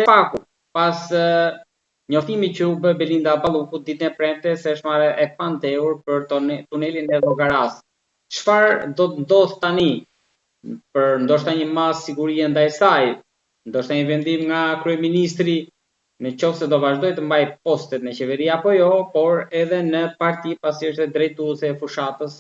Paku, pas njoftimit që u bë Belinda Ballukut ditën e premte se është marrë e pandehur për tunelin e Llogaras. Çfarë do të ndodh tani? Për ndoshta një mas sigurie ndaj saj, ndoshta një vendim nga kryeministri, në qoftë se do vazhdoj të mbaj postet në qeveri apo jo, por edhe në parti pasi është drejtuese e fushatës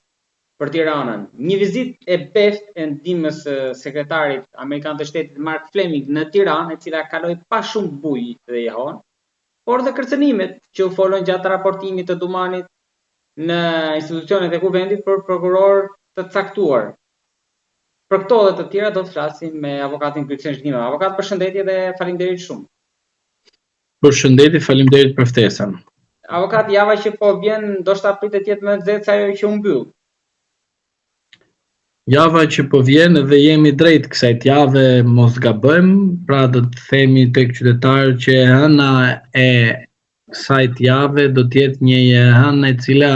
për Tiranën. Një vizitë e beftë e ndihmës sekretarit amerikan të shtetit Mark Fleming në Tiranë, e cila kaloi pa shumë bujë dhe jehon, por dhe kërcënimet që u folën gjatë raportimit të Dumanit në institucionet e kuvendit për prokuror të caktuar. Për këto dhe të tjera do të flasim me avokatin Kryqëngjë Zhdima. Avokat, përshëndetje dhe faleminderit shumë. Përshëndetje, faleminderit për ftesën. Avokat, java që po vjen ndoshta pritet të jetë më nxehtë se ajo që u mbyll. Java që po vjen dhe jemi drejt kësaj jave, mos gabojmë, pra do të themi tek qytetarët që hëna e kësaj jave do të jetë një hënë e cila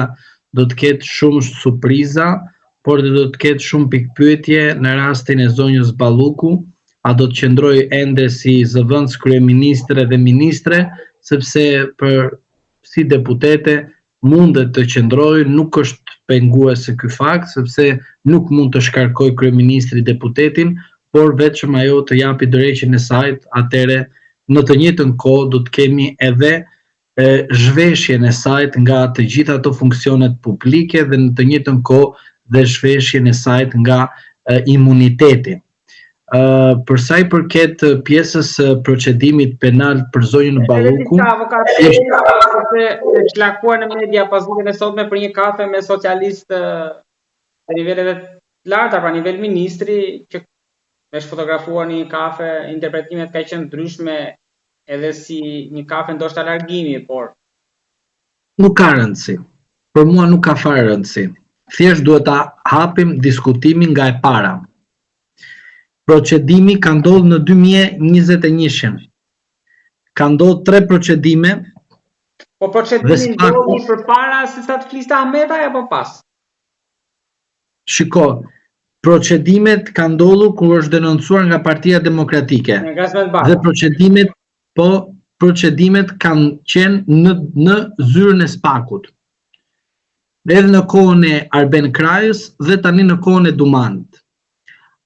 do të ketë shumë surpriza, por do të ketë shumë pikpyetje në rastin e zonjës Balluku, a do të qëndrojë ende si zëvendës kryeministre dhe ministre, sepse për si deputete mundet të qëndrojë, nuk është penguese ky fakt, sepse nuk mund të shkarkoj kryeministri deputetin, por vetëm ajo të japi drejtjen e saj, atëre në të njëjtën kohë do të kemi edhe zhveshjen e saj nga të gjitha ato funksionet publike dhe në të njëjtën kohë dhe zhveshjen e saj nga imuniteti. Për sa i përket pjesës procedimit penal për zonjën Balluku, është lakuar në media pas ditën e sotme për një kafe me socialistë në niveleve të larta, pra nivel ministri, që është fotografuar një kafe, interpretimet ka qenë ndryshme edhe si një kafe ndoshta largimi, por nuk ka rëndësi. Për mua nuk ka fare rëndësi. Thjesht duhet ta hapim diskutimin nga e para. Procedimi ka ndodhur në 2021. Ka ndodhur 3 procedime. Po procedimi ndodhi përpara se sa të fliste Ahmeta apo pas? Shiko, procedimet kanë ndodhur kur është denoncuar nga Partia Demokratike. Dhe procedimet kanë qenë në zyrën e Spakut. Edhe në kohën e Arben Krajës dhe tani në kohën e Dumanit.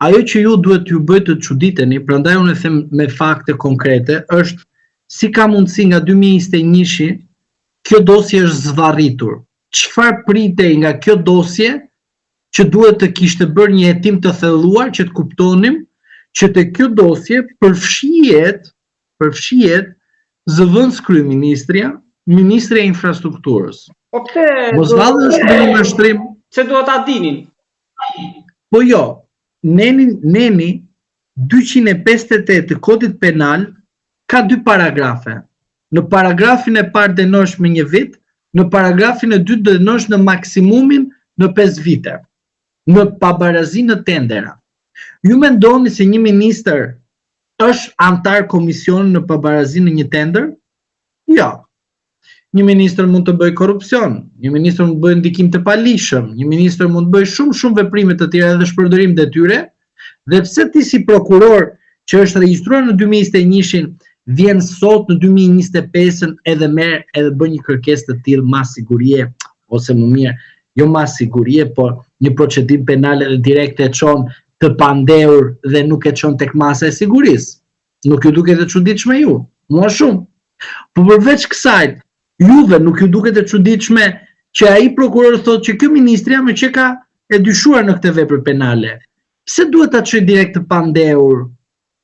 Ajo që ju duhet t'ju bëjë të çuditeni, prandaj unë e them me fakte konkrete, është si ka mundësi nga 2021-shi kjo dosje është zvarritur. Çfarë pritej nga kjo dosje që duhet të kishte bërë një hetim të thelluar që të kuptonim që te kjo dosje përfshihet zëvendës kryeministria, ministri e infrastrukturës. Po pse mos vallë është një mashtrim? Se duhet ta dinin. Po jo, neni 258 të kodit penal ka 2 paragrafe. Në paragrafin e parë dënosh me 1 vit, në paragrafin e dytë dënosh në maksimumin në 5 vite. Në pabarazi në tendera. Ju mendoni se një ministër është antar komisioni në pabarazi në një tender? Jo. Një ministër mund të bëjë korrupsion, një ministër mund të bëjë ndikim të palishëm, një ministër mund të bëjë shumë veprime të tjera dhe shpërdorim detyre, dhe pse ti si prokuror që është regjistruar në 2021-shin vjen sot në 2025-ën edhe merr edhe bën një kërkesë të tillë mas sigurie, ose më mirë, jo mas sigurie, por një procedim penal edhe direkt e çon të pandehur dhe nuk e çon tek masa e sigurisë. Nuk ju duket e çuditshme ju? Mua shumë. Po përveç kësaj, juve nuk ju duket e çuditshme që ai prokuror thotë që ky ministri më që ka e dyshuar në këtë vepër penale. Pse duhet ta çojë direkt të pandehur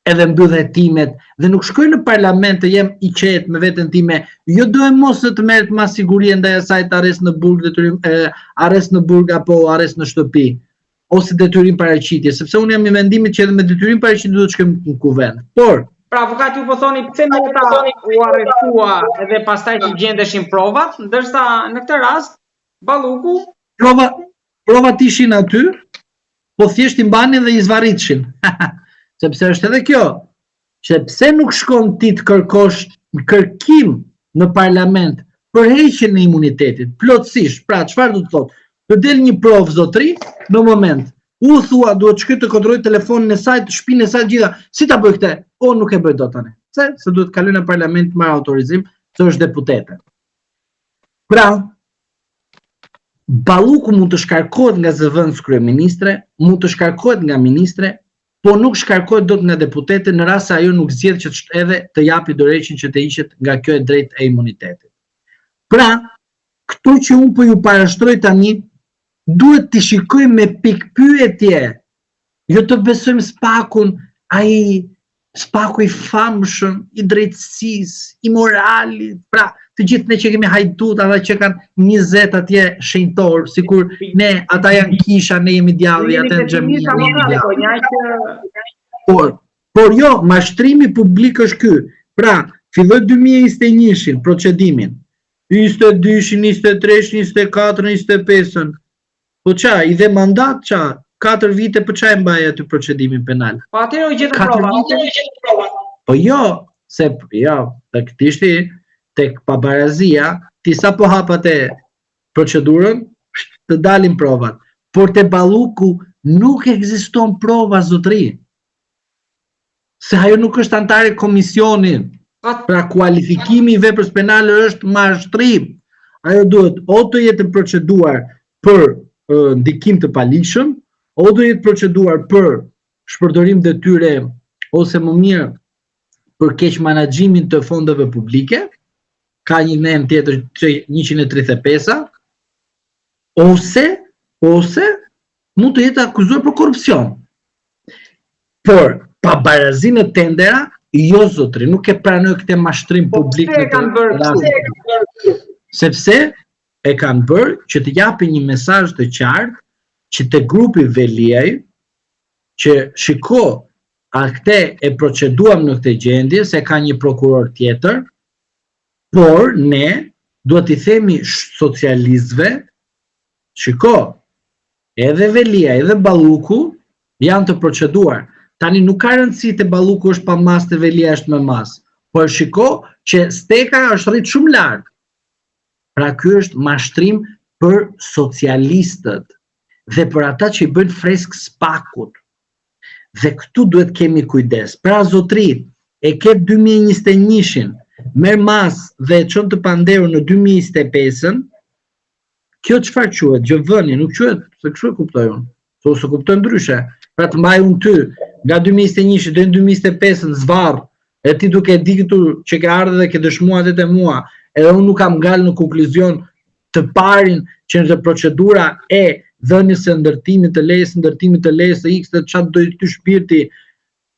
edhe mbyll hetimet dhe nuk shkoj në parlament të jem i qetë me veten time, jo do e mos të merret mas sigurie ndaj asaj të arrest në burg, arrest në burg apo arrest në shtëpi, ose detyrim paraqitje, sepse unë jam i mendimit që edhe me detyrim paraqitje duhet të shkojmë në kuvend. Por pra avokat ju po thoni pse Meta u arrestua edhe pastaj që gjendeshin provat, ndërsa në këtë rast Balluku provat ishin aty, po thjesht i mbanin dhe i zvarritshin. Sepse është edhe kjo, që pse nuk shkon ti të kërkosh kërkim në parlament për heqjen e imunitetit, plotësisht. Pra, çfarë do të thotë? Të del një provë zotëri në moment. U thua duhet shkoj të kontrolloj telefonin e saj, të shtëpinë e saj gjitha. Si ta bëj këtë? O nuk e bëj dot tani. Se duhet kaloj në parlament marrë autorizim, se është deputete. Pra, Balluku mund të shkarkohet nga zëvendës kryeministre, mund të shkarkohet nga ministre, po nuk shkarkohet dot nga deputete në rast se ajo nuk zgjedh që edhe të japi dorëheqjen që të hiqet nga kjo e drejtë e imunitetit. Pra, këto që unë po ju parashtroj tani, duhet të shikojmë me pikpyetje, jo të besojmë spakun, spaku i famshëm, i drejtësisë, i moralit, pra të gjithë ne që kemi hajdut, ata që kanë 20 atje shenjtor, sikur ne, ata janë kisha, ne jemi djalli, ata janë xhamia, ne jemi djalli. Por jo, mashtrimi publik është ky. Pra, filloi 2021-shin procedimin, 22-shin, 23-shin, 24-ën, 25-ën. Po qa, i dhe mandat qa? 4 vite për qa e mbaj aty procedimin penal? Po atëherë u gjetën prova. Po jo, të këtishti tek pabarazia, ti sa po hapate procedurën, të dalin provat. Por te Balluku nuk ekziston prova, zotri. Se ajo nuk është antare komisionin. Pra kualifikimi i veprës penale është mashtrim. Ajo duhet o të jetë proceduar për ndikim të paligjshëm, o do jetë proceduar për shpërdorim detyre ose më mirë për keq menaxhimin të fondeve publike, ka një nen tjetër 135, ose mund të jetë akuzuar për korrupsion. Por pabarazinë e tendera, jo zotri, nuk e pranoj këtë mashtrim publik në të rastin. Sepse e kanë bërë që të japin një mesazh të qartë që të grupi Veliaj, që shiko, a këte e proceduam në këtë gjendje, se ka një prokuror tjetër, por ne duhet i themi socialistëve, shiko, edhe Veliaj, edhe Balluku janë të proceduar. Tani nuk ka rëndësi të Balluku është pa mas të Veliaj është me mas, por shiko që steka është rritë shumë lartë. Pra ky është mashtrim për socialistët dhe për ata që i bëjnë fresk spakut. Dhe këtu duhet kemi kujdes. Pra zotri, e ke 2021-shin, merr mas dhe çon të panderu në 2025-ën, kjo çfarë quhet? Gjvënie, nuk quhet, se kështu e kuptoj unë. Ose kuptoj ndryshe. Pra të mbaj unë ty nga 2021 deri në 2025 zvarr, e ti duke ditur që ke ardhur dhe ke dëshmuar atë e mua, edhe unë nuk kam ngalë në konkluzion të parin që në procedura e dhënies së ndërtimit të lejes së X të çfarë do të shpirti,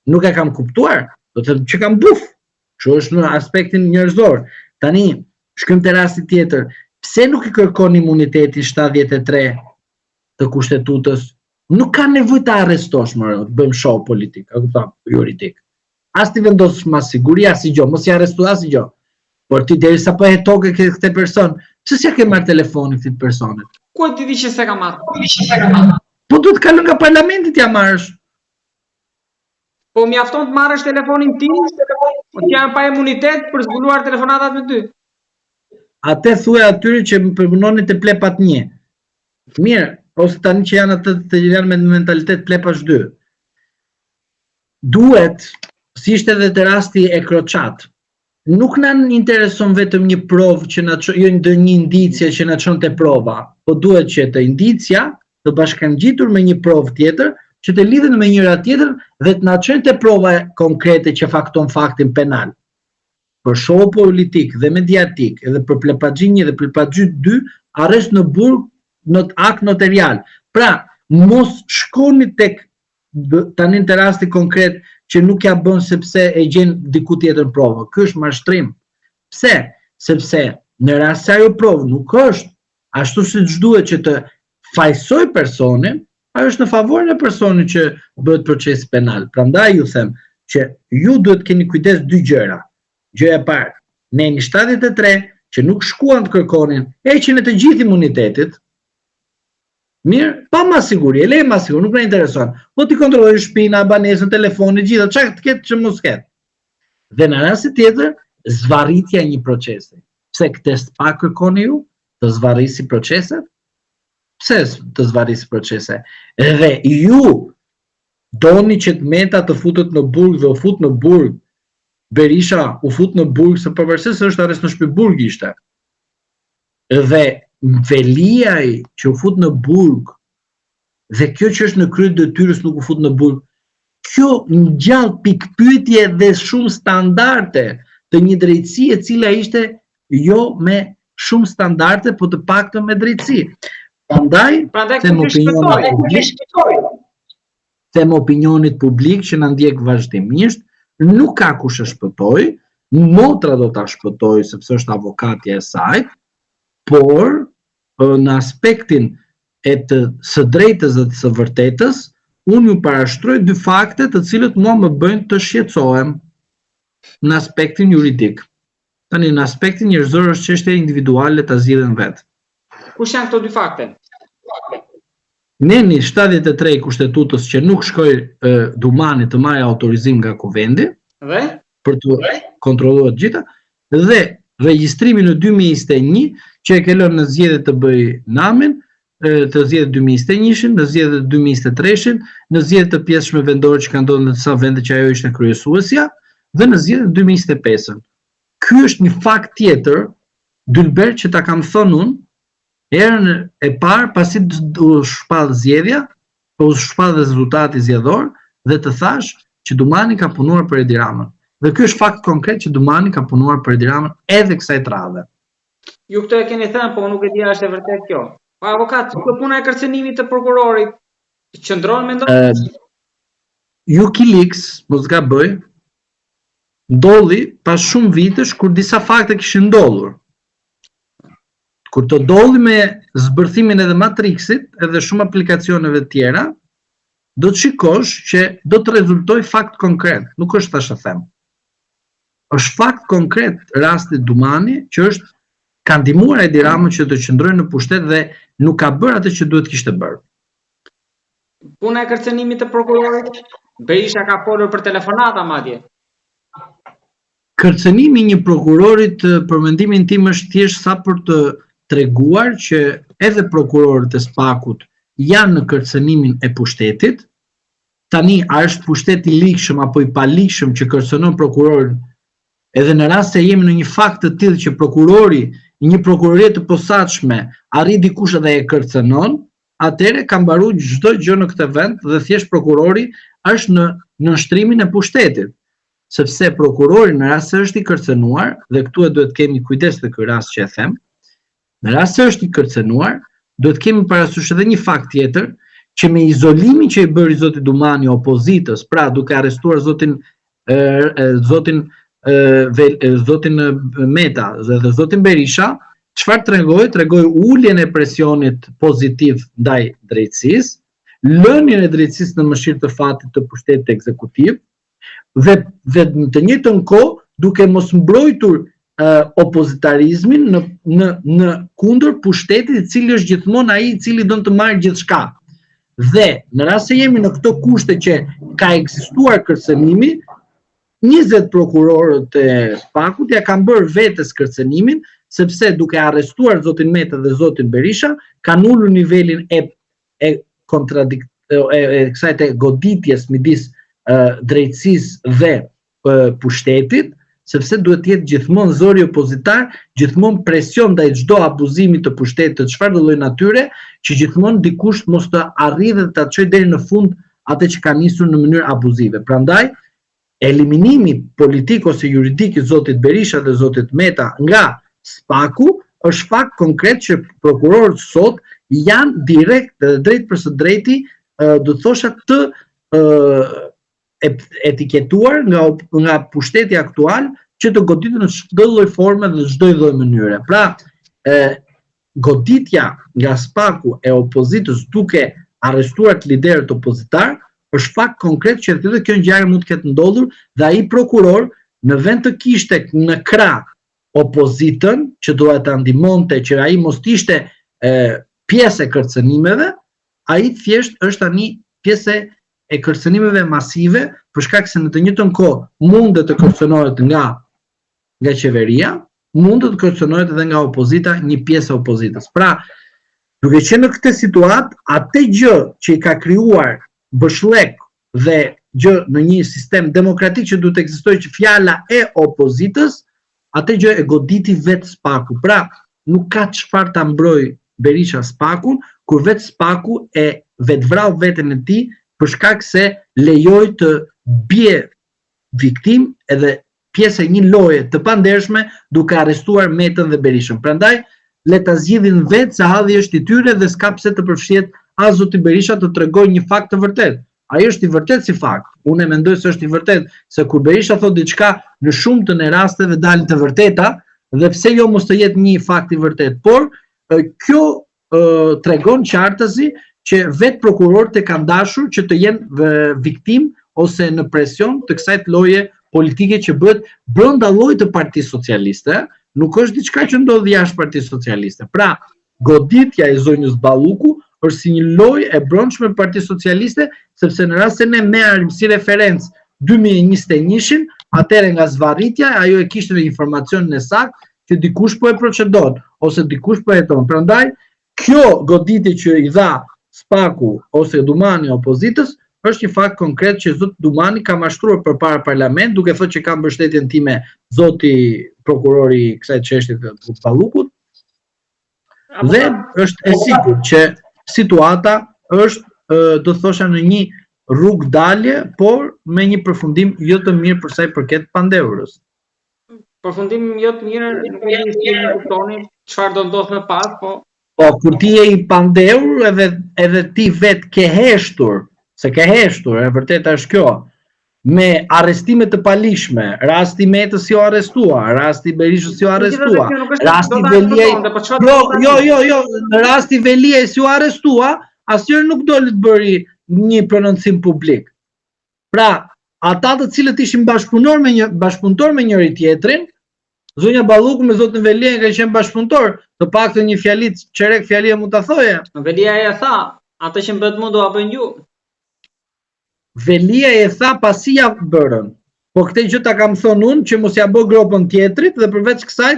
nuk e kam kuptuar, do të thënë që kam buf. Që është në aspektin njerëzor. Tani, shkojmë te rasti tjetër. Pse nuk i kërkon imuniteti 73 të kushtetutës? Nuk ka nevojë të arrestosh, më të bëjmë show politik, a kupton, juridik. As ti vendosësh mas siguri, as i gjë, mos i arresto as i gjë. Por ti derisa po e toke këtë person, pse s'ja ke marrë telefonin këtij personit? Ku ti di që s'e ka marrë? Po duhet të kalon nga parlamenti t'ja marrësh. Po mjafton të marrësh telefonin tim, po ti jam pa imunitet për zbuluar telefonatat me ty. Atë thuaj atyre që më përpunoni të plepat 1. Mirë, ose tani që janë atë të janë me mentalitet plepash 2. Duhet, si ishte edhe të rasti e Kroçat, nuk na intereson vetëm një provë që na jo një indicje që na çon te prova, po duhet që të indicia të bashkangjitur me një provë tjetër që të lidhen me njëra tjetër dhe të na çojnë te prova konkrete që fakton faktin penal. Për show politik dhe mediatik, edhe për plepaxhi 1 dhe plepaxhi 2, arrest në burg në akt notarial. Pra, mos shkoni tek tani në rasti konkret që nuk ja bën sepse e gjen diku tjetër provë. Ky është mashtrim. Pse? Sepse në rast se ajo provë nuk është ashtu siç duhet që të fajsoj personin, ajo është në favorin e personit që bëhet proces penal. Prandaj ju them që ju duhet keni kujdes 2 gjëra. Gjëja e parë, neni 73 që nuk shkuan të kërkonin, heqin e të gjithë imunitetit. Mirë, pa ma siguri, e lej ma siguri, nuk në intereson. Po ti kontrollojnë shpina, banesën, telefonit, gjitha, çka të ketë që mos ketë. Dhe në rasti tjetër, zvarritja një procesi. Pse këtë pa kërkoni ju të zvarrisi proceset? Pse të zvarrisi proceset? Dhe ju doni që të meta të futet në burg dhe u fut në burg Berisha u fut në burg, se pavarësisht se është arrest në shtëpi burg ishte. Dhe Veliaj që u fut në burg, dhe kjo që është në krye detyrës nuk u fut në burg, kjo ngjall pikpyetje dhe shumë standarde të një drejtësie e cila ishte jo me shumë standarde, po të paktën me drejtësi. Prandaj them opinionit publik që na ndjek vazhdimisht, nuk ka kush e shpëtoj, motra do ta shpëtoj sepse është avokatja e saj, por në aspektin së drejtës dhe së vërtetës, unë ju parashtroj dy fakte të cilët mua më bëjnë të shqetësohem në aspektin juridik. Tani në aspektin njerëzor është çështje individuale ta zgjidhen vetë. Kush janë këto dy fakte? Neni 73 kushtetutës që nuk shkoi Dumani të marrë autorizim nga Kuvendi Dhe? Për të kontrolluar gjitha, dhe regjistrimi në 2021 që e ke lënë në zgjedhje të bëj namin, të zgjedhjet 2021-shin, në zgjedhjet 2023-shin, në zgjedhjet të pjesëshme vendore që kanë ndodhur në disa vende që ajo ishte kryesuesja, dhe në zgjedhjet 2025-ën. Ky është një fakt tjetër, Dylber, që ta kam thënë unë, herën e parë pasi u shpall zgjedhja, u shpall rezultati zgjedhor dhe të thash që Dumani ka punuar për Edi Ramën. Dhe ky është fakt konkret që Dumani ka punuar për Edi Ramën edhe kësaj radhe. Ju këtë e keni thënë, po nuk e di a është e vërtet kjo. Pa avokat, kjo puna e kërcënimit të prokurorit qëndron mendon? WikiLeaks, mos gaboj, ndodhi pas shumë vitesh kur disa fakte kishin ndodhur. Kur të ndodhi me zbërthimin edhe Matrixit, edhe shumë aplikacioneve tjera, do të shikosh që do të rezultoj fakt konkret, nuk është tash të them. Është fakt konkret rasti Dumani që është ka ndihmuar Edi Ramën që të qëndrojë në pushtet dhe nuk ka bërë atë që duhet kishte bërë. Puna e kërcënimit të prokurorit, Berisha ka folur për telefonata madje. Kërcënimi një prokurorit për mendimin tim është thjesht sa për të treguar që edhe prokurorët e Spakut janë në kërcënimin e pushtetit. Tani, a është pushteti i likshëm apo i palikshëm që kërcënon prokurorin? Edhe në rast se jemi në një fakt të tillë që prokurori i një prokurorie të posaçme arrin dikush dhe e kërcënon, atëherë ka mbaruar çdo gjë në këtë vend dhe thjesht prokurori është në nënshtrimin e pushtetit. Sepse prokurori në rast se është i kërcënuar, dhe këtu e duhet kemi kujdes në ky rast që e them, në rast se është i kërcënuar, duhet kemi parasysh edhe një fakt tjetër, që me izolimin që i bëri zoti Dumani opozitës, pra duke arrestuar zotin Meta dhe zotin Berisha, çfarë tregoi? Tregoi uljen e presionit pozitiv ndaj drejtësisë, lënien e drejtësisë në mëshirë të fatit të pushtetit ekzekutiv, dhe në të njëjtën kohë duke mos mbrojtur opozitarizmin në kundër pushtetit i cili është gjithmonë ai i cili don të marrë gjithçka. Dhe në rast se jemi në këto kushte që ka ekzistuar kërcënimi, 20 prokurorët e Spakut ja kanë bërë vetes kërcënimin, sepse duke arrestuar zotin Meta dhe zotin Berisha, kanë ulur nivelin e kësaj goditjes midis drejtësisë dhe pushtetit, sepse duhet të jetë gjithmonë zori opozitar, gjithmonë presion ndaj çdo abuzimi të pushtetit, çfarë do lloj natyre, që gjithmonë dikush mos të arrijë dhe ta çojë deri në fund atë që ka nisur në mënyrë abuzive. Prandaj, eliminimi politik ose juridik i zotit Berisha dhe zotit Meta nga Spaku është fakt konkret që prokurorët sot janë direkt dhe drejt për së drejti, do të thosha të etiketuar nga pushteti aktual që të goditën në çdo lloj forme dhe çdo lloj mënyre. Pra, goditja nga Spaku e opozitës duke arrestuar të liderët opozitar është fakt konkret që edhe kjo ngjarje mund të ketë ndodhur dhe ai prokuror në vend të kishte në krah opozitën që duhet ta ndihmonte që ai mos ishte pjesë e kërcënimeve, ai thjesht është tani pjesë e kërcënimeve masive, për shkak se në të njëjtën kohë mundet të kërcënohet nga qeveria, mundet të kërcënohet edhe nga opozita, një pjesë e opozitës. Pra, duke qenë në këtë situatë, atë gjë që i ka krijuar Bëshllek dhe gjë në një sistem demokratik që duhet të ekzistojë që fjala e opozitës, atë gjë e goditi vetë Spaku. Pra, nuk ka çfarë ta mbroj Berisha Spakun, kur vetë Spaku e vetvrau veten e tij për shkak se lejoi të bie viktim edhe pjesë e një loje të pandershme duke arrestuar Metën dhe Berishën. Prandaj le ta zgjidhin vetë se halli është i tyre dhe s'ka pse të përfshihet as zoti Berisha të tregojë një fakt të vërtetë. Ai është i vërtetë si fakt. Unë mendoj se është i vërtetë se kur Berisha thot diçka në shumtën e rasteve dalin të vërteta dhe pse jo mos të jetë një fakt i vërtetë. Por kjo tregon qartësi që vetë prokurorët e kanë dashur që të jenë viktim ose në presion të kësaj loje politike që bëhet brenda llojit të Partisë Socialiste, nuk është diçka që ndodh jashtë Partisë Socialiste. Pra, goditja e zonjës Balluku është si një lojë e brendshme e Partisë Socialiste, sepse në rast se ne merrim si referencë 2021-shin, atëherë nga zvarritja ajo e kishte në informacionin e saktë që dikush po e procedon ose dikush po e heton. Prandaj, kjo goditje që i dha Spaku ose Dumani opozitës është një fakt konkret që zoti Dumani ka mashtruar përpara parlament duke thënë që ka mbështetjen time zoti prokurori kësaj çështje të Ballukut. Dhe është e sigurt që situata është do thosha në një rrugë dalje, por me një përfundim jo të mirë për sa i përket Pandeurës. Përfundim jo të mirë, nuk e di si e kuptoni çfarë do ndodh më pas, po kur ti je i pandehur edhe ti vet ke heshtur, se ke heshtur, e vërteta është kjo, me arrestime të palishme, rasti Metës jo arrestua, rasti Berishës jo arrestua, rasti Veliaj, jo, në rasti Veliaj jo arrestua, asnjëherë nuk doli të bëri një prononcim publik. Pra, ata të cilët ishin bashkëpunëtor me njëri tjetrin, zonja Balluku me zotin Veliaj ka qenë bashkëpunëtor, të paktën një fjalit çerek fjalia mund ta thoje. Veliaj e tha, atë që mbet mua do a bëjnë ju. Veliaj e tha pasi ja bërën. Po këtë gjë ta kam thonë unë që mos ja bë gropën tjetrit dhe përveç kësaj,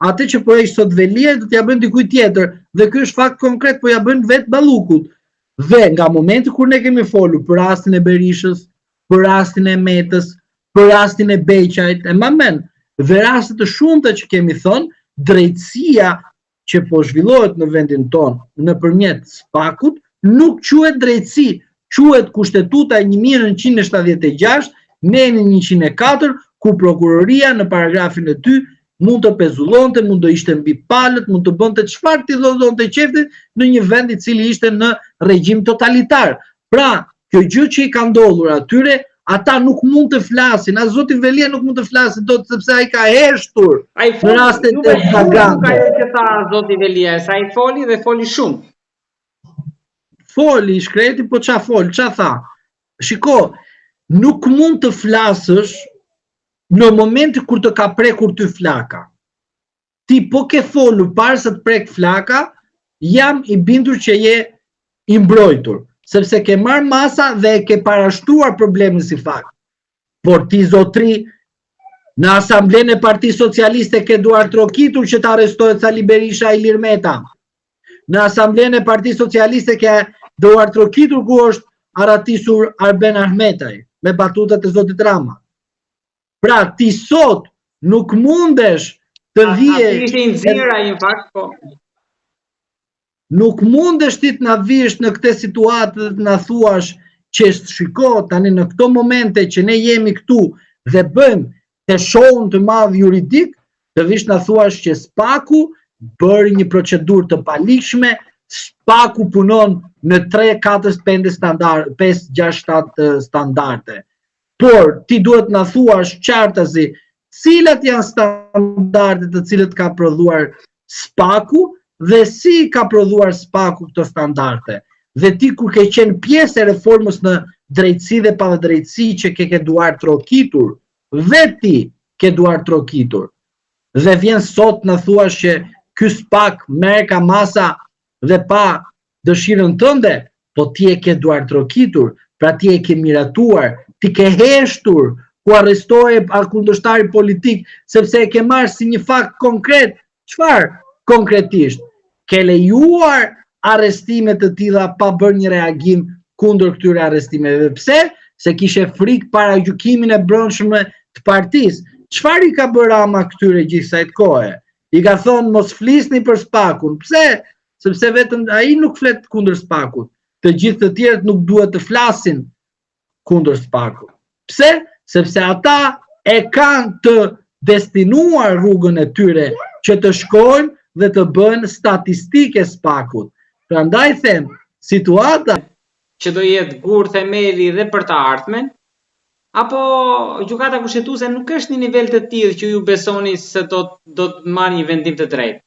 atë që po e ishte sot Veliaj do t'ja bën dikujt tjetër. Dhe ky është fakt konkret, po ja bën vetë Ballukut. Dhe nga momenti kur ne kemi folur për rastin e Berishës, për rastin e Metës, për rastin e Beqajt, e mamen, dhe raste të shumta që kemi thënë, drejtësia që po zhvillohet në vendin tonë nëpërmjet Spakut nuk quhet drejtësi, quhet Kushtetuta e 1976, neni 104, ku prokuroria në paragrafin e ty mund të pezullonte, mund të ishte mbi palët, mund të bënte çfarë t'i dhonte qeftit në një vend i cili ishte në regjim totalitar. Pra, kjo gjë që i ka ndodhur atyre, ata nuk mund të flasin, as zoti Velia nuk mund të flasin dot sepse ai ka heshtur në rastet e flagrante. Ai që tha zoti Velia, sa i foli dhe foli shumë. Foli, shkreti, po qa foli, qa tha? Shiko, nuk mund të flasësh në momenti kur të ka prekur ty flaka. Ti po ke folur para se të prek flaka, jam i bindur që je i mbrojtur, sepse ke marrë masa dhe e ke parashtruar problemin si fakt. Por ti zotri, në asamblenë e Partisë Socialiste ke duar trokitur që të arrestohet Sali Berisha e Ilir Meta. Në asamblenë e Partisë Socialiste ke duar trokitur ku është aratisur Arben Ahmetaj me batutat e zotit Rama. Pra ti sot nuk mundesh të vije... Ati ishte i nxirra i fakt, po... Nuk mundesh ti të na vish në këtë situatë dhe të na thuash që shiko tani në këto momente që ne jemi këtu dhe bëjmë të shohun të madh juridik, të vish na thuash që Spaku bëri një procedurë të palikshme, Spaku punon në 3-4-5 standarde, 5-6-7 standarde. Por ti duhet na thuash qartësi cilat janë standardet të cilët ka prodhuar Spaku dhe si ka prodhuar Spaku këto standarde. Dhe ti kur ke qenë pjesë e reformës në drejtësi dhe pa drejtësi që ke duar trokitur, dhe ti ke duar trokitur. Dhe vjen sot në thuash që ky Spak merr ka masa dhe pa dëshirën tënde, po ti e ke duar trokitur, pra ti e ke miratuar, ti ke heshtur ku arrestohej kundërshtari politik, sepse e ke marrë si një fakt konkret. Çfarë konkretisht? Ke lejuar arrestime të tilla pa bërë një reagim kundër këtyre arrestimeve. Pse? se kishe frikë para gjykimin e brendshëm të partisë. Çfarë i ka bërë Rama këtyre gjithë kësaj kohe? I ka thonë mos flisni për Spakun. Pse? Sepse vetëm ai nuk flet kundër Spakut. Të gjithë të tjerët nuk duhet të flasin kundër Spakut. Pse? Sepse ata e kanë të destinuar rrugën e tyre që të shkojnë dhe të bëjnë statistike Spakut. Prandaj them, situata që do jetë gur themeli dhe për të ardhmen, apo gjykata kushtetuese nuk është në nivel të tillë që ju besoni se do të marrë një vendim të drejtë?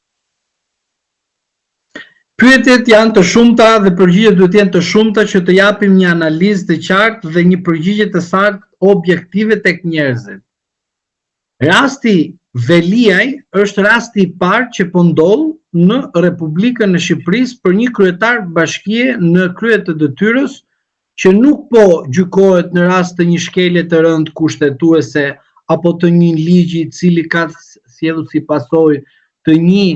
Pyetjet janë të shumta dhe përgjigjet duhet jenë të shumta që të japim një analizë të qartë dhe një përgjigje të saktë objektive tek njerëzit. Rasti Veliaj është rasti i parë që po ndodh në Republikën e Shqipërisë për një kryetar bashkie në krye të detyrës që nuk po gjykohet në rast të një shkelje të rëndë kushtetuese apo të një ligji i cili ka sjellur si pasojë të një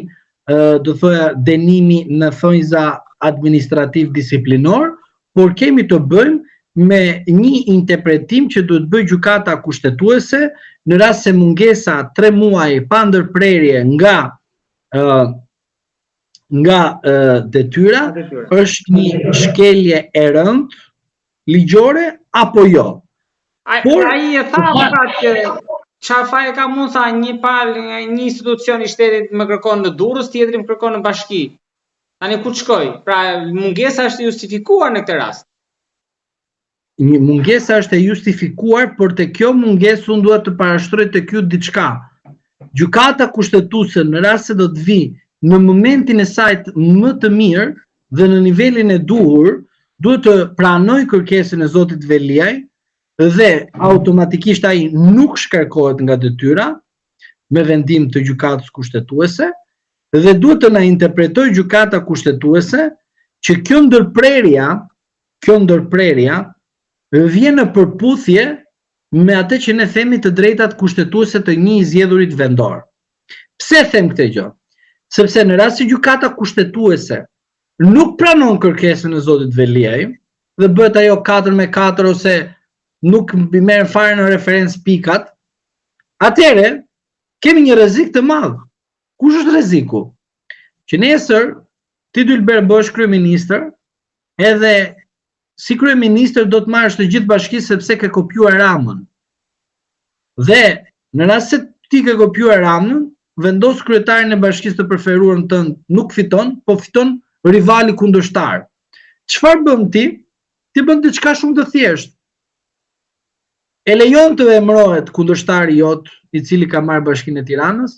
do thoya dënimi në thonjza administrativ disiplinor, por kemi të bëjmë me një interpretim që duhet bëjë gjykata kushtetuese në rast se mungesa 3 muaj pa ndërprerje nga detyra është një shkelje e rëndë ligjore apo jo. Por ai e tha që çfarë faje ka mund sa një institucion i shtetit më kërkon në Durrës, tjetri më kërkon në Bashki. Tani ku shkoj? Pra mungesa është justifikuar në këtë rast. Një mungesa është e justifikuar, por te kjo mungesë unë duhet të parashtroj tek ju diçka. Gjykata kushtetuese në rast se do të vi në momentin e saj më të mirë dhe në nivelin e duhur, duhet të pranoj kërkesën e zotit Veliaj dhe automatikisht ai nuk shkarkohet nga detyra me vendim të gjykatës kushtetuese dhe duhet të na interpretoj gjykata kushtetuese që kjo ndërprerja vjen në përputhje me atë që ne themi të drejtat kushtetuese të një i zgjedhurit vendor. Pse them këtë gjë? Sepse në rast se gjykata kushtetuese nuk pranon kërkesën e zotit Veliaj dhe bëhet ajo 4-4 ose nuk merren fare në referencë pikat, atëherë kemi një rrezik të madh. Kush është rreziku? Që nesër ti Ylber bësh kryeministër, edhe si kryeministër do të marrësh të gjithë bashkisë sepse ke kopjuar Ramën. Dhe në rast se ti ke kopjuar Ramën, vendos kryetarin e bashkisë të preferuar tënd nuk fiton, po fiton rivali kundërshtar. Çfarë bën ti? Ti bën diçka shumë të thjeshtë. E lejon të emërohet kundërshtari jot, i cili ka marrë Bashkinë e Tiranës,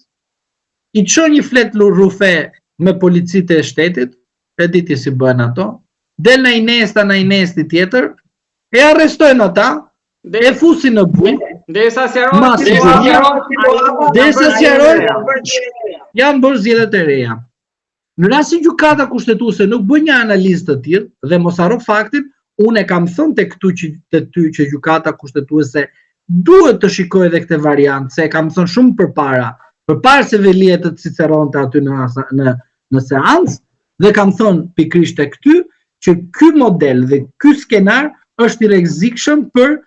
i çon një flet rrufe me policitë e shtetit, e di ti si bëhen ato, del në inesti tjetër, e arrestojnë ata, e fusin në bujë, derisa janë bërë zgjedhjet e reja. Në rast se gjykata kushtetuese nuk bën një analizë të tillë dhe mos harro faktin, unë e kam thënë te ty që gjykata kushtetuese duhet të shikojë edhe këtë variant, se e kam thënë shumë përpara se Velia të ciceronte aty në seancë, dhe kam thënë pikërisht tek ty që ky model dhe ky skenar është i rrezikshëm për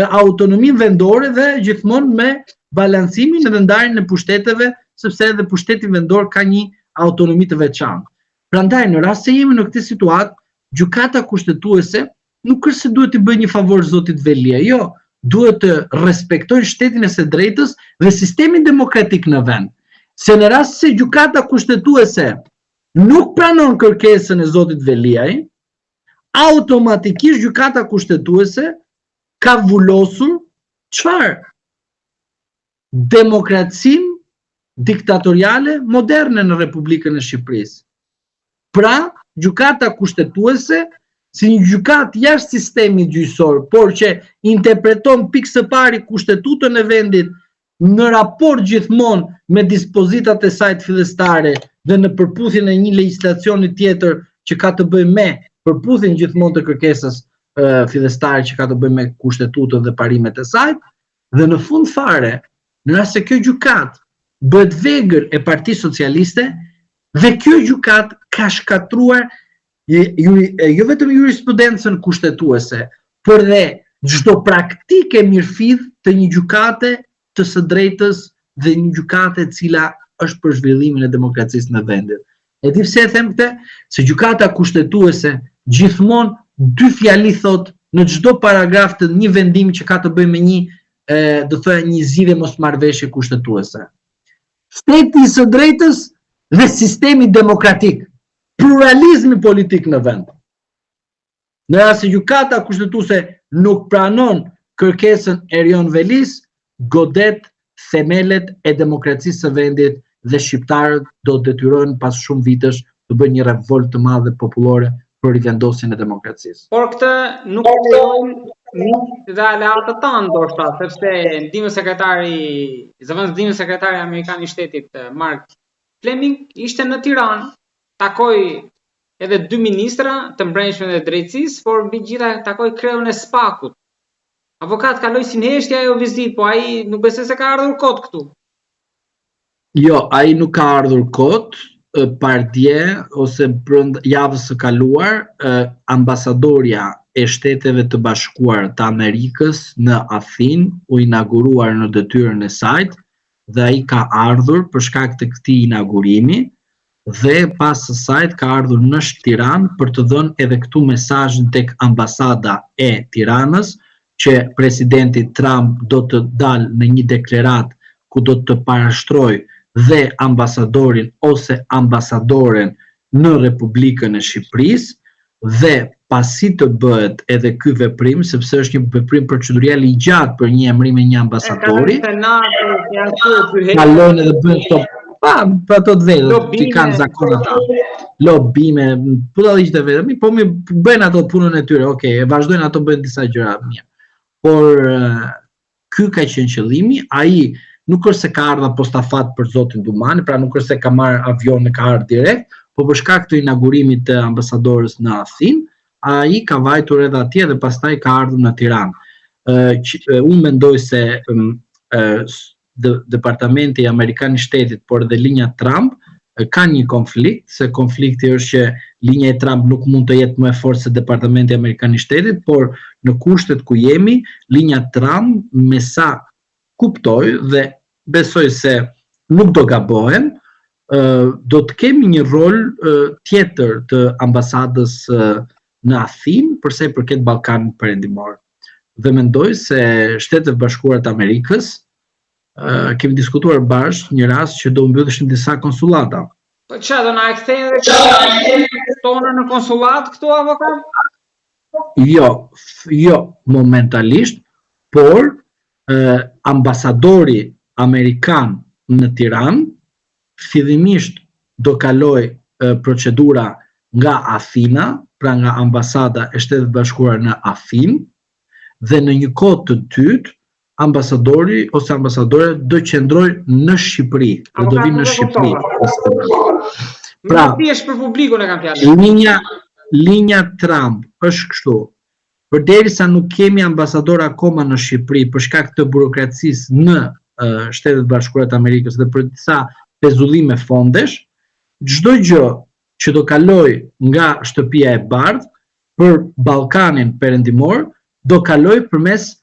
autonominë vendore dhe gjithmonë me balancimin dhe ndarjen e pushteteve, sepse edhe pushteti vendor ka një autonomi të veçantë. Prandaj në rast se jemi në këtë situatë, gjykata kushtetuese nuk është se duhet të bëjë një favor zotit Velia, jo, duhet të respektojë shtetin e së drejtës dhe sistemin demokratik në vend. Se në rast se gjykata kushtetuese nuk pranon kërkesën e zotit Veliaj, automatikisht gjykata kushtetuese ka vullosur çfarë? Demokracinë diktatoriale moderne në Republikën e Shqipërisë. Pra, gjykata kushtetuese si një gjykatë jashtë sistemit gjyqësor, por që interpreton pikë së pari kushtetutën e vendit në raport gjithmonë me dispozitat e saj të fillestare dhe në përputhjen e një legjislacioni tjetër që ka të bëjë me përputhjen gjithmonë të kërkesës fillestare që ka të bëjë me kushtetutën dhe parimet e saj, dhe në fund fare, në rast se kjo gjykatë bëhet vegël e Partisë Socialiste dhe kjo gjykatë ka shkatruar jo vetëm jurisprudencën kushtetuese, por dhe çdo praktike mirëfillt të një gjykate të së drejtës dhe një gjykate e cila është për zhvillimin e demokracisë në vendin. E di pse e them këtë? Se gjykata kushtetuese gjithmonë dy fjali thot në çdo paragraf të një vendimi që ka të bëjë me një zgjidhje mosmarrëveshje kushtetuese. Shteti i së drejtës dhe sistemi demokratik, pluralizmi politik në vend. Në rast se gjykata kushtetuese nuk pranon kërkesën e Erion Velis, godet themelet e demokracisë së vendit dhe shqiptarët do të detyrohen pas shumë vitesh të bëjnë një revoltë të madhe popullore për rivendosjen e demokracisë. Por këtë nuk lejojnë dhe aleatët tanë ndoshta, sepse zëvendësdhimi sekretari amerikan i shtetit Mark Fleming ishte në Tiranë, takoi edhe dy ministra të mbrëmshme dhe drejtësisë, por mbi gjitha takoi kreun e SPAK-ut. Avokat kaloi si nështja ajo vizitë, po ai nuk besoj se ka ardhur kot këtu. Jo, ai nuk ka ardhur kot. Pardje ose brenda javës së kaluar, ambasadorja e Shteteve të Bashkuara të Amerikës në Athinë u inauguruar në detyrën e saj dhe ai ka ardhur për shkak të këtij inaugurimi dhe pas së ka ardhur në Tiranë për të dhënë edhe këtu mesazhin tek ambasada e Tiranës që presidenti Trump do të dalë në një deklaratë ku do të parashtrojë dhe ambasadorin ose ambasadoren në Republikën e Shqipërisë dhe pasi të bëhet edhe ky veprim, sepse është një veprim procedurial i gjatë për një emërim e një ambasadori, kalojnë edhe bëhen këto për ato të vetët, që kanë zakon ata. Lobime, putallishte vetëm, po mi bëjnë ato punën e tyre, okay, vazhdojnë ato bëjnë disa gjëra mirë. Por ky ka qenë qëllimi, ai nuk është se ka ardha postafat për zotin Dumani, pra nuk është se ka marrë avion e ka ardhur direkt, po për shkak të inaugurimit të ambasadorës në Athinë, ai ka vajtur edhe atje dhe pastaj ka ardhur në Tiranë. Unë mendoj se Departamenti Amerikan i Shtetit, por edhe linja Trump ka një konflikt, se konflikti është që linja e Trump nuk mund të jetë më e fortë se Departamenti Amerikan i Shtetit, por në kushtet ku jemi, linja Trump me sa kuptoj dhe besoj se nuk do gabohem, do të kemi një rol tjetër të ambasadës në Athinë përsa i përket Ballkanit Perëndimor. Dhe mendoj se Shtetet Bashkuara të Amerikës kemi diskutuar bashkë një rast që do mbylleshin disa konsulata. Po çfarë do na e kthejnë edhe tonë në konsulat këtu avokat? Jo momentalisht, por ambasadori amerikan në Tiranë fillimisht do kaloj procedura nga Athina, pra nga ambasada e Shtetit Bashkuar në Athinë, dhe në një kohë të dytë ambasadori ose ambasadore do qëndroj në Shqipëri, do vinë në Shqipëri. Pra, thjesht për publikun e kam fjalën. Linja Trump është kështu. Përderisa nuk kemi ambasador akoma në Shqipëri për shkak të burokracisë në Shtetet Bashkuara të Amerikës dhe për disa pezullime fondesh, çdo gjë që do kaloj nga shtëpia e bardhë për Ballkanin Perëndimor do kaloj përmes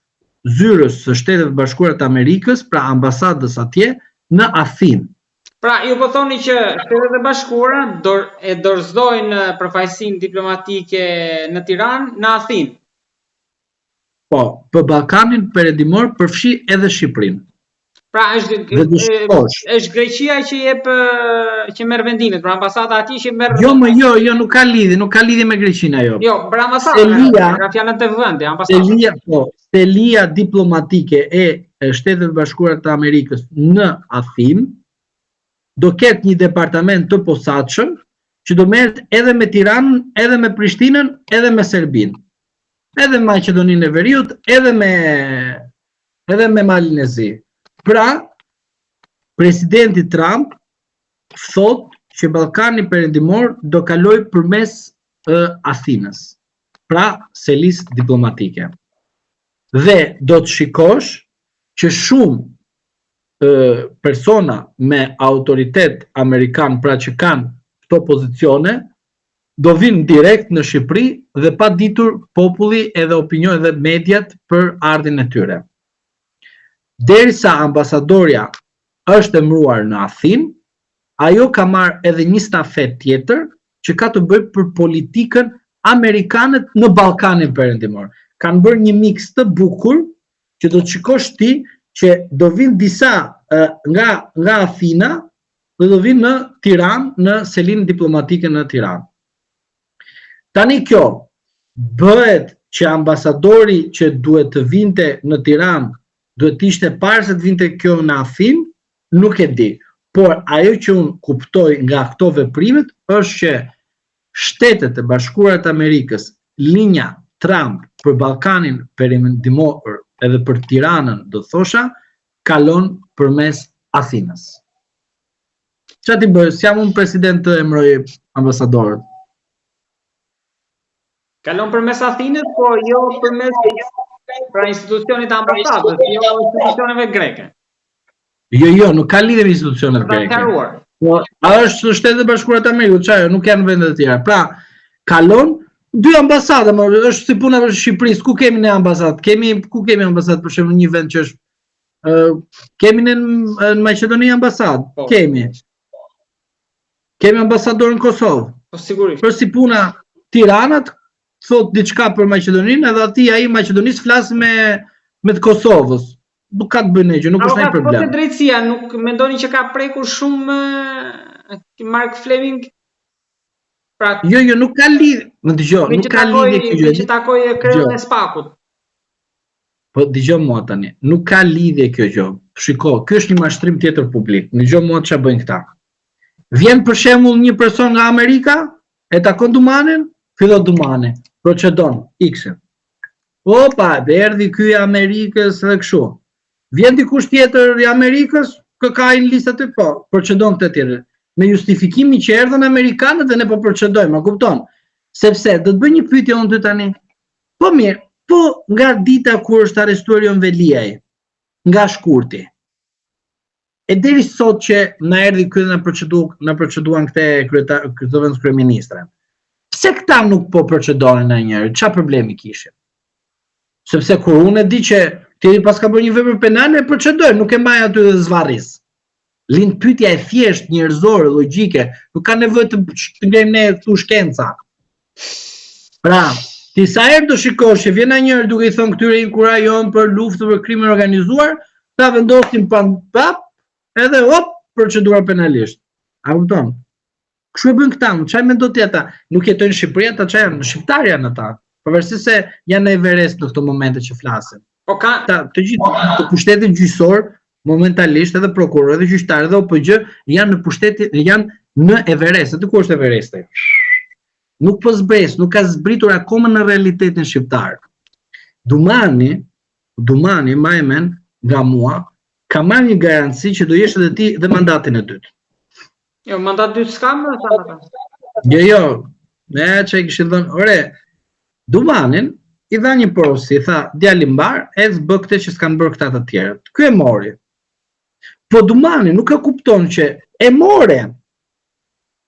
zyrës së Shtetet Bashkuara të Amerikës, pra ambasadës atje në Athinë. Pra, ju po thoni që Shtetet e Bashkuara e dorëzdojnë përfaqësinë diplomatike në Tiranë në Athinë. Po, për Ballkanin Perëndimor përfshi edhe Shqipërinë. Pra, është Greqia që merr vendimet, pra ambasada aty që merr. Jo, nuk ka lidhje me Greqinë ajo. Jo, pra ambasada, ka fjalën të vendi, ambasada. Stelia diplomatike e Shtetet Bashkuara të Amerikës në Athinë do ketë një departament të posaçëm që do merret edhe me Tiranën, edhe me Prishtinën, edhe me Serbinë. Edhe me Maqedoninë e Veriut, edhe me Malin e Zi. Pra, presidenti Trump thot që Ballkani Perëndimor do kaloj përmes Athinës. Pra, selisë diplomatike. Dhe do të shikosh që shumë persona me autoritet amerikan, pra që kanë këto pozicione, do vinë direkt në Shqipëri dhe pa ditur populli edhe opinion edhe mediat për ardhin e tyre. Derisa ambasadorja është emëruar në Athinë, ajo ka marrë edhe një stafet tjetër që ka të bëjë për politikën amerikanët në Ballkanin Perëndimor. Kanë bërë një mix të bukur që do të shikosh ti që do vinë disa nga Athina dhe do vinë në Tiranë, në selinë diplomatike në Tiranë. Tani kjo bëhet që ambasadori që duhet të vinte në Tiranë duhet të ishte parë se të vinte kjo në Athinë, nuk e di. Por ajo që unë kuptoj nga këto veprimet është që Shtetet e Bashkuara të Amerikës, linja Trump për Ballkanin Perëndimor edhe për Tiranën, do thosha, kalon përmes Athinës. Çfarë ti bëj? Jam unë president të emëroj ambasadorët. Kalon përmes Athinës, po jo përmes institucionit të ambasadës, jo institucioneve greke. Jo, nuk ka lidhje me institucionet greke. Po, është Shtetet e Bashkuara të Amerikës, çajo, nuk janë vende të tjera. Pra, kalon dy ambasada, është si puna për Shqipërisë, ku kemi ne ambasadë? Ku kemi ambasadë për shembull një vend që është kemi në Maqedoni ambasadë? Kemi. Kemi ambasador në Kosovë. Po sigurisht. Për si puna Tiranat thot diçka për Maqedoninë, edhe aty ai Maqedonisë flas me të Kosovës. Nuk ka të bëjë gjë, nuk është ndonjë problem. Po te drejtësia nuk mendoni që ka prekur shumë Mark Fleming? Pra, jo, nuk ka lidhje. Më dëgjoj, nuk ka lidhje kjo gjë. Që takoi kryeun e Spakut. Po dëgjoj mua tani, nuk ka lidhje kjo gjë. Shiko, ky është një mashtrim tjetër publik. Dëgjoj mua ç'a bëjnë këta. Vjen për shembull një person nga Amerika, e takon Dumanin, fillon Dumani, procedon X-ën. Opa, erdhi ky i Amerikës dhe kështu. Vjen dikush tjetër i Amerikës, ka në listat e po, procedon këtë tjetër. Me justifikimin që erdhën amerikanët dhe ne po procedojmë, a kupton? Sepse do të bëj një pyetje unë ty tani. Po mirë, po nga dita kur është arrestuar Jon Veliaj, nga shkurti. E deri sot që na erdhi ky dhe na proceduan këtë kryeministre. Pse këta nuk po procedonin ndonjëherë? Çfarë problemi kishin? Sepse kur unë e di që ti pas ka bërë një vepër penale, procedojmë, nuk e mbaj aty dhe zvarris. Lind pyetja e thjesht, njerëzore, logjike, nuk ka nevojë të ngrejmë ne këtu shkenca. Pra, ti sa herë do shikosh që vjen njëri duke i thënë këtyre inkura jon për luftë për krimin organizuar, ta vendosin pap, edhe hop, procedura penalisht. A kupton? Kështu e bën këta, çfarë mendon ti ata? Nuk jetojnë në Shqipëri, ata çfarë janë? Shqiptar janë ata. Pavarësisht se janë në Everest në këto momente që flasin. Po ka të gjithë të pushtetit gjyqësor momentalisht edhe prokuror edhe gjyqtar edhe OPG janë në pushtetin, janë në Everest. Aty ku është Everesti? Nuk po zbres, nuk ka zbritur akoma në realitetin shqiptar. Dumani më e men nga mua ka marrë një garanci që do jesh edhe ti dhe mandatin e dytë. Jo, mandat dytë s'kam, Jo, ne që i kishin dhënë, ore, Dumanin i dha një porosi, tha, djali mbar, bë këtë që s'kan bërë këta të tjerët. Ky e mori. Po Dumani nuk e kupton që e more.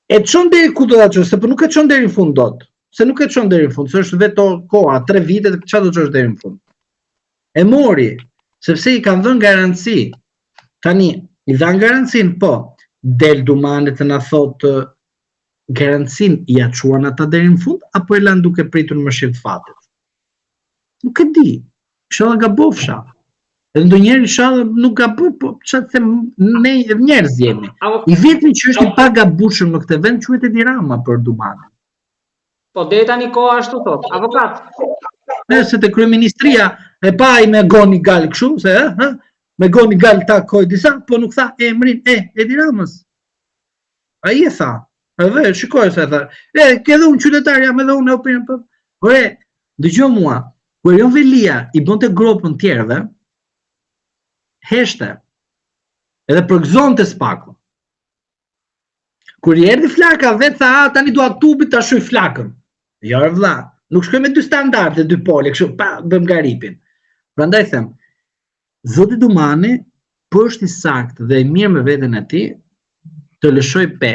E çon deri ku do ta çosh, sepse nuk e çon deri në fund dot. Se nuk e çon deri në fund, se është vetë koha, 3 vite, çfarë do të çosh deri në fund. E mori, sepse i kanë dhënë garanci. Tani, i dhan garancin, po, del Dumani të na thotë garancin i aquan ata deri në fund, apo e lanë duke pritur në mëshirë të fatit? Nuk e di, inshallah gabofsha. Edhe ndonjëherë inshallah nuk gaboj, po çfarë them, ne njerëz jemi. I vetmi që është i pagabueshëm në këtë vend quhet Edi Rama për Dumanin. Po deri tani koha ashtu thot, avokat. Nëse te kryeministria e pa ai me goni gal kështu, se me goni gal takoi disa, po nuk tha emrin e Edi Ramës. Ai e tha. Edhe shikoj se tha. Ke dhe unë qytetar jam edhe unë opinion po. Ore, dëgjoj mua. Kur Jon Velia i bënte gropën tjerëve, heshte. Edhe përgëzonte Spakun. Kur i erdhi flaka vetë tha, tani dua tubit ta shoj flakën. Jo vëlla, nuk shkoj me dy standarde, dy pole, kështu pa bëm garipin. Prandaj them, zoti Dumani po është i saktë dhe i mirë me veten e tij të lëshoj pe.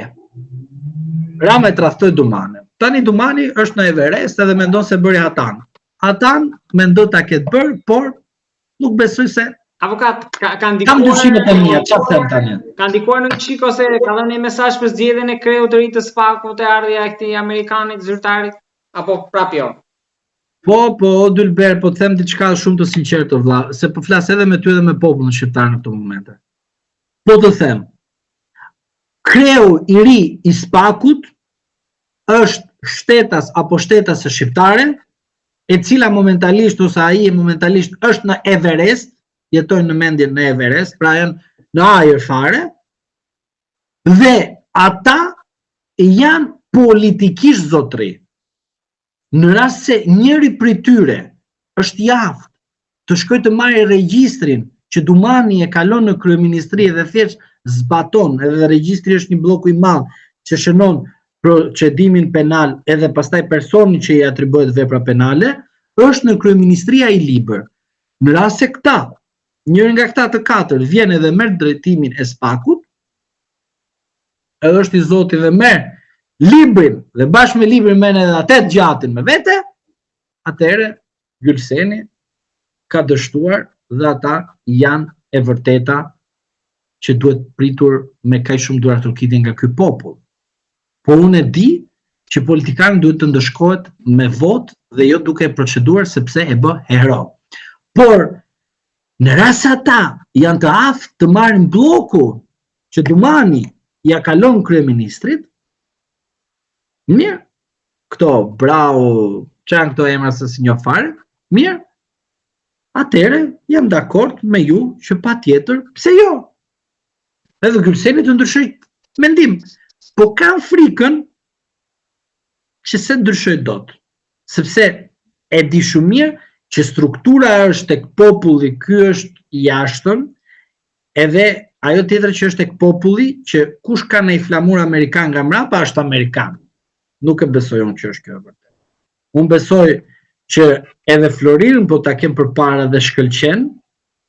Rama e tradhtoi Dumanin. tani Dumani është në Everest edhe mendon se bëri Hatan. Hatan mendon ta ketë bërë, por nuk besoj se Avokat, ka ndikuar... Kam dyshimet e mia, çfarë them tani? Ka ndikuar në çik ose ka dhënë një mesazh për zgjedhjen e kreut të ri të SPAK-ut e ardhja e këtij amerikanit zyrtarit apo prap jo? Po, Dylber, po të them diçka shumë të sinqertë vëlla, se po flas edhe me ty edhe me popullin shqiptar në këto momente. Po të them, kreu i ri i SPAK-ut është shtetas apo shtetase shqiptare, e cila momentalisht ose ai momentalisht është në Everest, jetojnë në mendjen në Everest, pra janë në ajër fare, dhe ata janë politikisht zotëri. Në rast se njëri prej tyre është i aftë të shkojë të marrë regjistrin që Dumani e kalon në kryeministri dhe thjesht zbaton, edhe regjistri është një bloku i madh që shënon procedimin penal edhe pastaj personi që i atribuohet vepra penale, është në kryeministria i libër. Në rast se këta njëri nga këta të katër vjen edhe merr drejtimin e SPAK-ut, edhe është i zoti dhe merr librin dhe bashkë me librin merr edhe atë gjatin me vete, atëherë Gylseni ka dështuar dhe ata janë e vërteta që duhet pritur me kaq shumë duar turkitje nga ky popull. Po unë e di që politikani duhet të ndëshkohet me votë dhe jo duke proceduar sepse e bë hero. Por në rast se ata janë të aftë të marrin bloku që Dumani ja kalon kryeministrit, mirë, këto bravo, çan këto emra se si njoh fare, mirë, atëherë jam dakord me ju që patjetër, pse jo? Edhe Gylseni të ndryshoj mendim, po kam frikën që se ndryshoj dot, sepse e di shumë mirë që struktura është tek populli, ky është i jashtëm, edhe ajo tjetër që është tek populli, që kush ka një flamur amerikan nga mrapa është amerikan. Nuk e besoj unë që është kjo e vërtetë. Unë besoj që edhe Florinën po ta kem përpara dhe shkëlqen,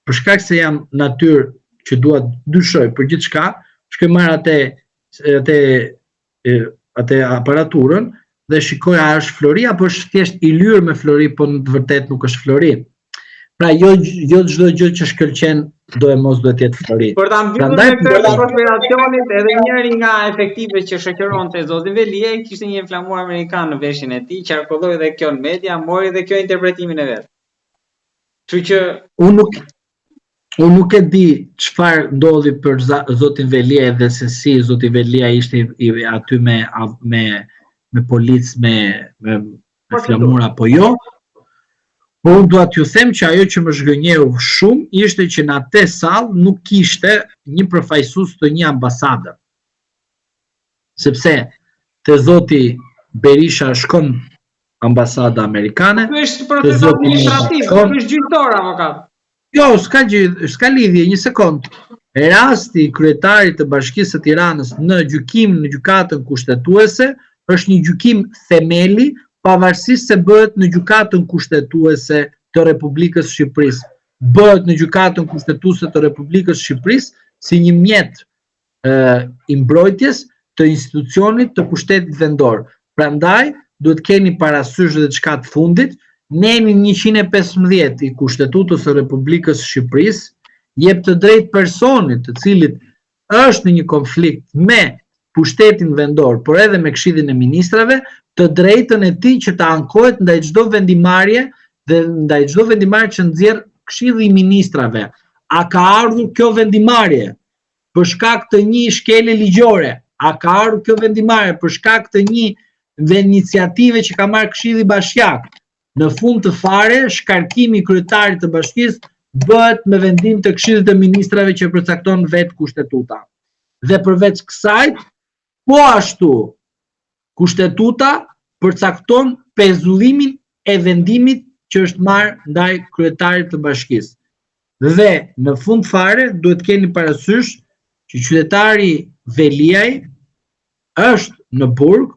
për shkak se jam natyrë që dua dyshoj për gjithçka, shkoj marr atë aparaturën dhe shikoj a është Flori apo është thjesht i lyer me Flori, po në të vërtetë nuk është Flori. Pra jo çdo gjë që shkëlqen do e mos duhet të jetë Flori. Për ta mbyllur me këtë konspiracionit, edhe njëri nga efektive që shoqëronte Zoti Velia kishte një inflamur amerikan në veshin e tij, qarkulloi dhe kjo në media, mori dhe kjo interpretimin e vet. Kështu që unë nuk e di çfarë ndodhi për Zotin Velia dhe se si Zoti Velia ishte aty me policë, me flamura apo jo, po unë dua t'ju them që ajo që më zhgënjeu shumë ishte që në atë sallë nuk kishte një përfaqësues të një ambasade. Sepse te zoti Berisha shkon ambasada amerikane, ky është proces administrativ, ky është gjyqtor avokat. Jo, s'ka lidhje, një sekond. Rasti i kryetarit të Bashkisë së Tiranës në gjykim në gjykatën kushtetuese është një gjykim themeli, pavarësisht se bëhet në gjykatën kushtetuese të Republikës së Shqipërisë. Bëhet në gjykatën kushtetuese të Republikës së Shqipërisë si një mjet i mbrojtjes të institucionit të pushtetit vendor. Prandaj duhet keni parasysh dhe çka të fundit, Neni 115 i Kushtetutës së Republikës së Shqipërisë jep të drejtë personit të cilit është në një konflikt me pushtetin vendor, por edhe me Këshillin e Ministrave, të drejtën e tij që të ankohet ndaj çdo vendimarrje dhe ndaj çdo vendimarrje që nxjerr Këshilli i Ministrave. A ka ardhur kjo vendimarrje për shkak të një shkelje ligjore? A ka ardhur kjo vendimarrje për shkak të një iniciative që ka marrë Këshilli Bashkiak? Në fund të fare, shkarkimi i kryetarit të bashkisë bëhet me vendim të Këshillit të Ministrave që përcakton vetë kushtetuta. Dhe përveç kësaj, po ashtu, kushtetuta përcakton pezullimin e vendimit që është marrë ndaj kryetarit të bashkisë. Dhe në fund fare, duhet keni parasysh që qytetari Veliaj është në burg,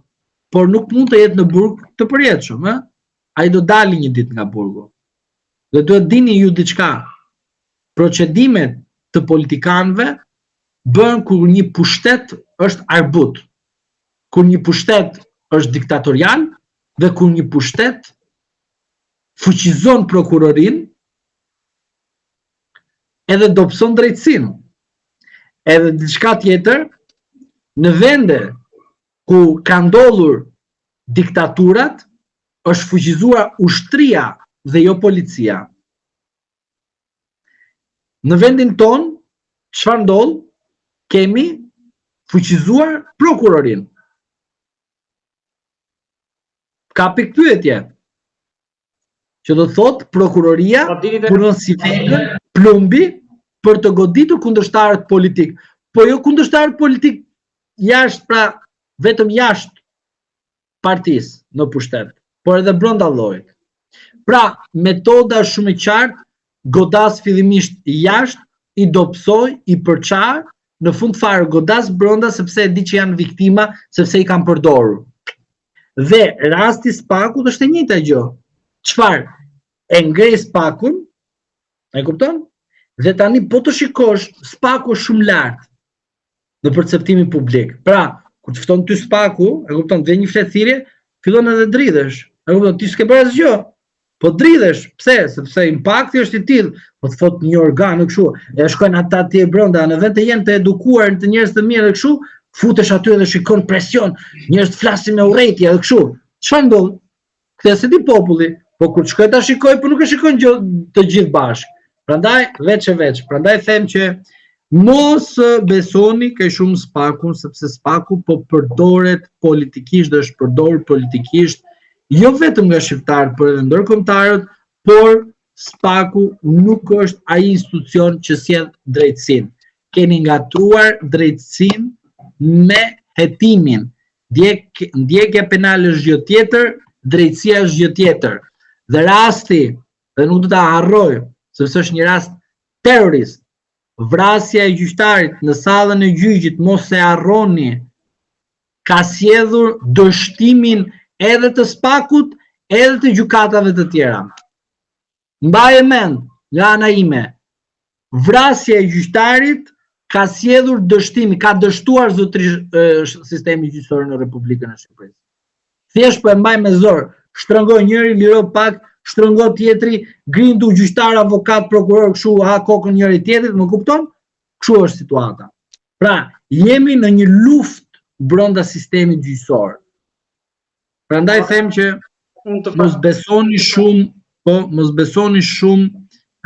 por nuk mund të jetë në burg të përjetshëm, ai do dali një ditë nga burgu. Dhe duhet dini ju diçka. Procedimet të politikanëve bën kur një pushtet është arbut. Kur një pushtet është diktatorial dhe ku një pushtet fuqizon prokurorin edhe dobëson drejtësinë. Edhe diçka tjetër, në vende ku ka ndodhur diktaturat, është fuqizuar ushtria dhe jo policia. Në vendin ton, çfarë ndodh? Kemi fuqizuar prokurorin. Ka pikpyetje. Që do thotë prokuroria punon si vegël, plumbi për të goditur kundërshtarët politik. Po jo kundërshtarët politik jashtë, pra vetëm jashtë partisë në pushtet, por edhe brenda llojit. Pra, metoda është shumë e qartë, godas fillimisht jashtë, i dobësoj, i përçar, në fund fare godas brenda sepse e di që janë viktima, sepse i kanë përdorur. Dhe rasti Spakut është e njëjta gjë. Çfarë? E ngrej Spakun, e kupton? Dhe tani po të shikosh, Spaku është shumë lart në perceptimin publik. Pra, kur të fton ty Spaku, e kupton, dhe një flet thirrje, fillon edhe dridhesh. E kupton, ti s'ke bërë asgjë. Po dridhesh, pse? Sepse impakti është i tillë. Po të thot një organ kështu, e shkojnë ata atje brenda, në vend të jenë të edukuar, të njerëz të mirë kështu, futesh aty dhe shikon presion, njerëz të flasin me urrëti edhe kështu. Çfarë ndodh? Kthehet se di populli, po kur shkoj ta shikoj, po nuk e shikojnë të gjithë bashkë. Prandaj veç e veç. Prandaj them që mos besoni ke shumë Spakun, sepse Spaku po përdoret politikisht dhe është përdorur politikisht, jo vetëm nga shqiptarët, por edhe ndërkombëtarët, por Spaku nuk është ai institucion që sjell drejtësinë. Keni ngatruar drejtësinë me hetimin. Ndjekja penale është gjë tjetër, drejtësia është gjë tjetër. Dhe rasti, dhe nuk do ta harroj, sepse është një rast terrorist, vrasja e gjyqtarit në sallën e gjyqit, mos e harroni, ka sjellur dështimin edhe të Spakut, edhe të gjykatave të tjera. Mbaje mend, nga ana ime, vrasja e gjyqtarit ka sjellur dështimi, ka dështuar zotërisht sistemi gjyqësor në Republikën e Shqipërisë. Thjesht po e mbaj me zor, shtrëngoi njëri, liro pak, shtrëngoi tjetri, grindu gjyqtar, avokat, prokuror, kështu ha kokën njëri tjetrit, më kupton? Kështu është situata. Pra, jemi në një luftë brenda sistemit gjyqësor. Prandaj them që mos besoni shumë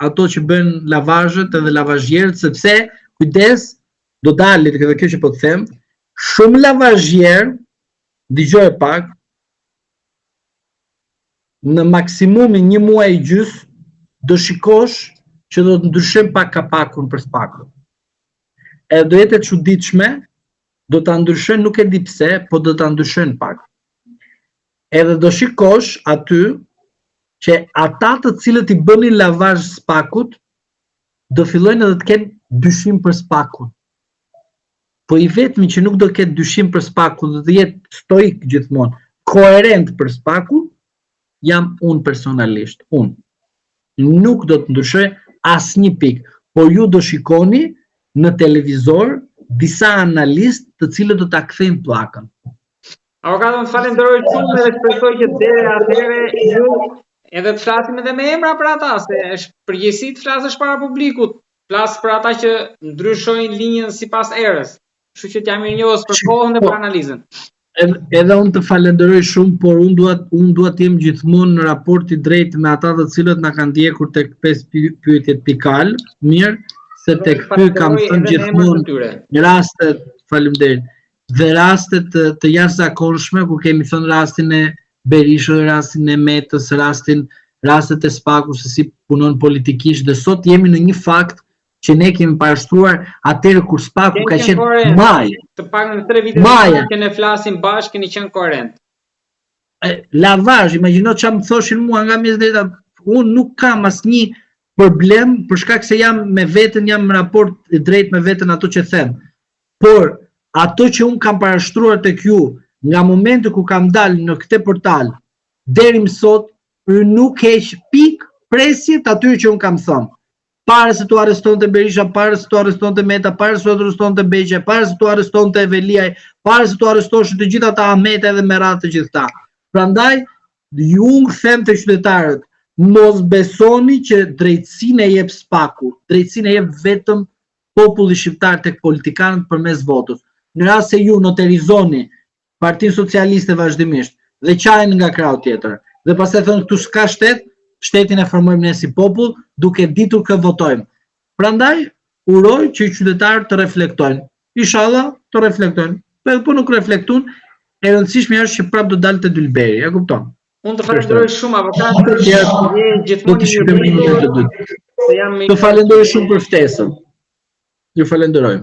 ato që bën lavazhet edhe lavazhjerët, sepse kujdes, do dalit edhe kjo që po të them, shumë lavazhjerë, dëgjoj pak, në maksimumin 1 muaj e gjys, do shikosh që do të ndryshojmë pak kapakun për Spakun. E do jetë e çuditshme, do ta ndryshojnë, nuk e di pse, po do ta ndryshojnë pak. Edhe do shikosh aty që ata të cilët i bënin lavazh Spakut do fillojnë edhe të kenë dyshim për Spakun. Po i vetmi që nuk do ketë dyshim për Spakun, do të jetë stoik gjithmonë, koherent për Spakun, jam unë personalisht, unë. Nuk do të ndryshoj asnjë pikë, por ju do shikoni në televizor disa analistë të cilët do ta kthejnë pllakën. Avokatë, më falenderoj shumë dhe shpresoj që deri atëherë ju edhe të flasim edhe me emra për ata, se është përgjegjësi të flasësh para publikut, flas për ata që ndryshojnë linjën sipas erës. Kështu që t'jam mirënjohës për kohën dhe për analizën. Edhe unë të falenderoj shumë, por unë dua të jem gjithmonë në raport i drejtë me ata të cilët na kanë ndjekur tek 5 pyetjet pikal, mirë, se tek ky kam thënë gjithmonë në rastet, faleminderit, dhe rastet të jashtëzakonshme, ku kemi thënë rastin e Berishës, rastin e Metës, rastet e Spakut se si punon politikisht, dhe sot jemi në një fakt që ne kemi parashtruar atëherë kur Spaku ka qenë maj. Të paktën 3 vite që ne flasim bashkë, keni qenë koherent. Lavazh, imagjino çfarë më thoshin mua nga mes drejta, unë nuk kam asnjë problem për shkak se jam me veten, jam në raport i drejtë me veten ato që them. Por ato që unë kam parashtruar tek ju nga momenti ku kam dalë në këtë portal deri më sot, nuk heq pik presje të atyre që unë kam thënë. para se tu arrestonte Berisha, para se tu arrestonte Meta, para se tu arrestonte Beqe, para se tu arrestonte Veliaj, para se tu arrestoshin të gjitha ata Ahmeta dhe Merat të gjitha. Prandaj, ju them të qytetarët, mos besoni që drejtësinë e jep spaku, drejtësinë e jep vetëm populli shqiptar tek politikanët përmes votës. Në rast se ju noterizoni Partinë Socialiste vazhdimisht dhe qajnë nga krau tjetër, dhe pastaj thonë këtu s'ka shtet, shtetin e formojmë ne si popull, duke ditur kë votojmë. Prandaj, uroj që qytetarët të reflektojnë. Inshallah të reflektojnë. Po nuk reflektojnë, e rëndësishme është që prapë do dalë te Dylberi, e kupton? Unë të falenderoj shumë avokat, Do të shkëmbejmë të dytë. Të falenderoj shumë për ftesën. Ju falenderoj.